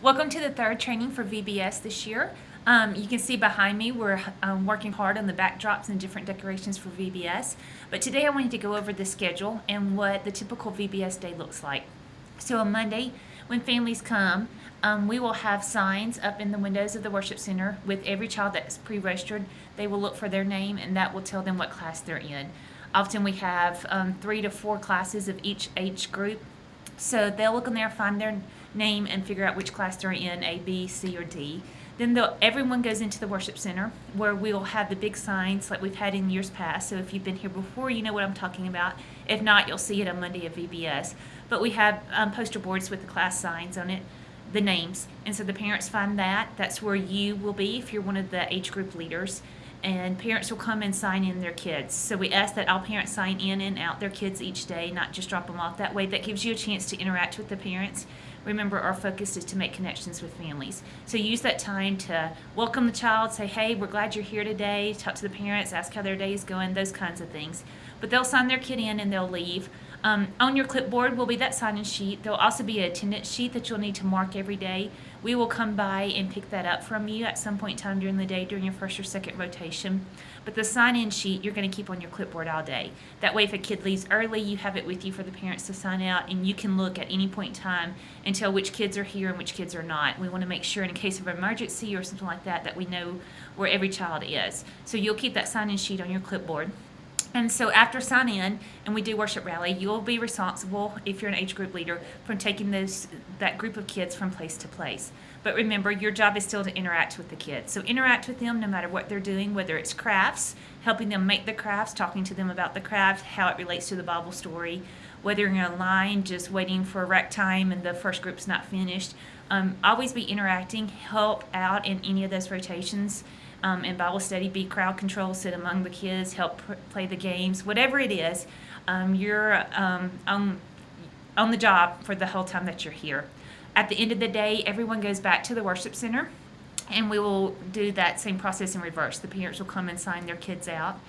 Welcome to the third training for VBS this year. You can see behind me we're working hard on the backdrops and different decorations for VBS. But today I wanted to go over the schedule and what the typical VBS day looks like. So on Monday, when families come, we will have signs up in the windows of the worship center with every child that's pre-registered. They will look for their name and that will tell them what class they're in. Often we have 3 to 4 classes of each age group. So they'll look in there, find their name, and figure out which class they're in, A, B, C, or D. Then everyone goes into the worship center where we'll have the big signs like we've had in years past. So if you've been here before, you know what I'm talking about. If not, you'll see it on Monday at VBS. But we have poster boards with the class signs on it, the names. And so the parents find that. That's where you will be if you're one of the age group leaders. And parents will come and sign in their kids. So we ask that all parents sign in and out their kids each day, not just drop them off. That way, that gives you a chance to interact with the parents. Remember, our focus is to make connections with families. So use that time to welcome the child, say, hey, we're glad you're here today, talk to the parents, ask how their day is going, those kinds of things. But they'll sign their kid in and they'll leave. On your clipboard will be that sign-in sheet. There'll also be an attendance sheet that you'll need to mark every day. We will come by and pick that up from you at some point in time during the day during your first or second rotation. But the sign-in sheet you're going to keep on your clipboard all day. That way if a kid leaves early, you have it with you for the parents to sign out, and you can look at any point in time and tell which kids are here and which kids are not. We want to make sure in case of emergency or something like that that we know where every child is. So you'll keep that sign-in sheet on your clipboard. And so after sign in and we do worship rally, you'll be responsible, if you're an age group leader, for taking that group of kids from place to place. But remember, your job is still to interact with the kids. So interact with them no matter what they're doing, whether it's crafts, helping them make the crafts, talking to them about the craft, how it relates to the Bible story, whether you're in a line just waiting for rec time and the first group's not finished. Always be interacting, help out in any of those rotations. In Bible study, be crowd control, sit among the kids, help play the games, whatever it is, you're on the job for the whole time that you're here. At the end of the day, everyone goes back to the worship center, and we will do that same process in reverse. The parents will come and sign their kids out.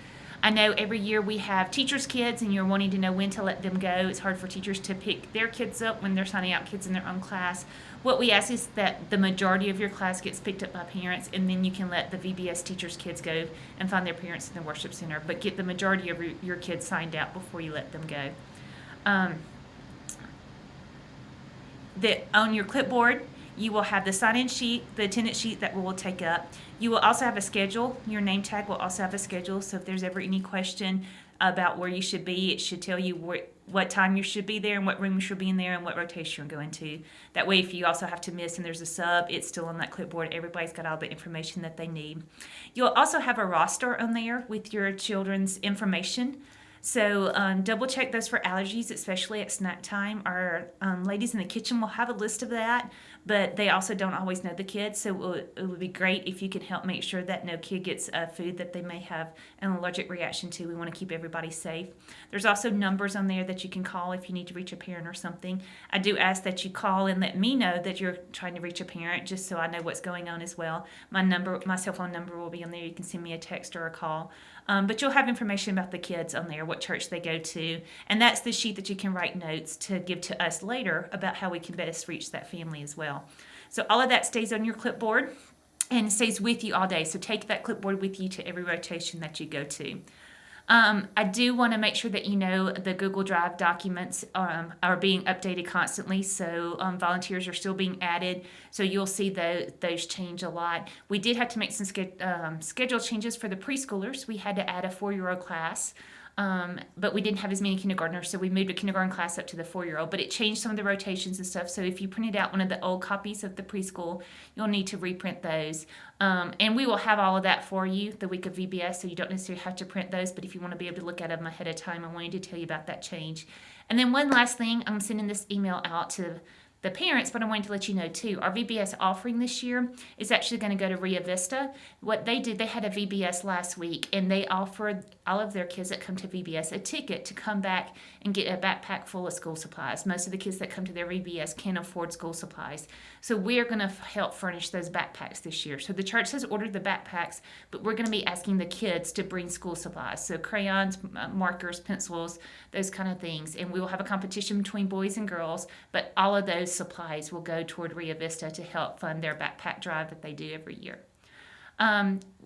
I know every year we have teachers' kids, and you're wanting to know when to let them go. It's hard for teachers to pick their kids up when they're signing out kids in their own class. What we ask is that the majority of your class gets picked up by parents, and then you can let the VBS teachers' kids go and find their parents in the worship center. But get the majority of your kids signed out before you let them go. On your clipboard, you will have the sign-in sheet, the attendance sheet that we'll take up. You will also have a schedule. Your name tag will also have a schedule, so if there's ever any question about where you should be, it should tell you what time you should be there and what room you should be in there and what rotation you're going to. That way, if you also have to miss and there's a sub, it's still on that clipboard. Everybody's got all the information that they need. You'll also have a roster on there with your children's information. So double check those for allergies, especially at snack time. Our ladies in the kitchen will have a list of that, but they also don't always know the kids. So it would be great if you could help make sure that no kid gets food that they may have an allergic reaction to. We want to keep everybody safe. There's also numbers on there that you can call if you need to reach a parent or something. I do ask that you call and let me know that you're trying to reach a parent, just so I know what's going on as well. My cell phone number will be on there. You can send me a text or a call. But you'll have information about the kids on there, what church they go to, and that's the sheet that you can write notes to give to us later about how we can best reach that family as well. So all of that stays on your clipboard and stays with you all day. So take that clipboard with you to every rotation that you go to. I do want to make sure that you know the Google Drive documents are being updated constantly, so volunteers are still being added, so you'll see those change a lot. We did have to make some schedule changes for the preschoolers. We had to add a 4-year-old class. But we didn't have as many kindergartners, so we moved a kindergarten class up to the 4-year-old. But it changed some of the rotations and stuff. So if you printed out one of the old copies of the preschool, you'll need to reprint those. And we will have all of that for you the week of VBS, so you don't necessarily have to print those. But if you want to be able to look at them ahead of time, I wanted to tell you about that change. And then one last thing, I'm sending this email out to the parents, but I wanted to let you know too, our VBS offering this year is actually going to go to Rio Vista. What they did, they had a VBS last week, and they offered all of their kids that come to VBS a ticket to come back and get a backpack full of school supplies. Most of the kids that come to their VBS can't afford school supplies. So we're going to help furnish those backpacks this year. So the church has ordered the backpacks, but we're going to be asking the kids to bring school supplies. So crayons, markers, pencils, those kind of things. And we will have a competition between boys and girls, but all of those supplies will go toward Rio Vista to help fund their backpack drive that they do every year.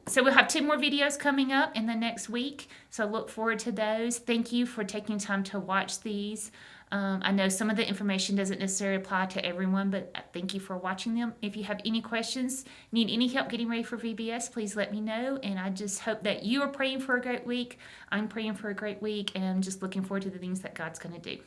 So we'll have 2 more videos coming up in the next week. So look forward to those. Thank you for taking time to watch these. I know some of the information doesn't necessarily apply to everyone, but thank you for watching them. If you have any questions, need any help getting ready for VBS, please let me know. And I just hope that you are praying for a great week. I'm praying for a great week, and I'm just looking forward to the things that God's going to do.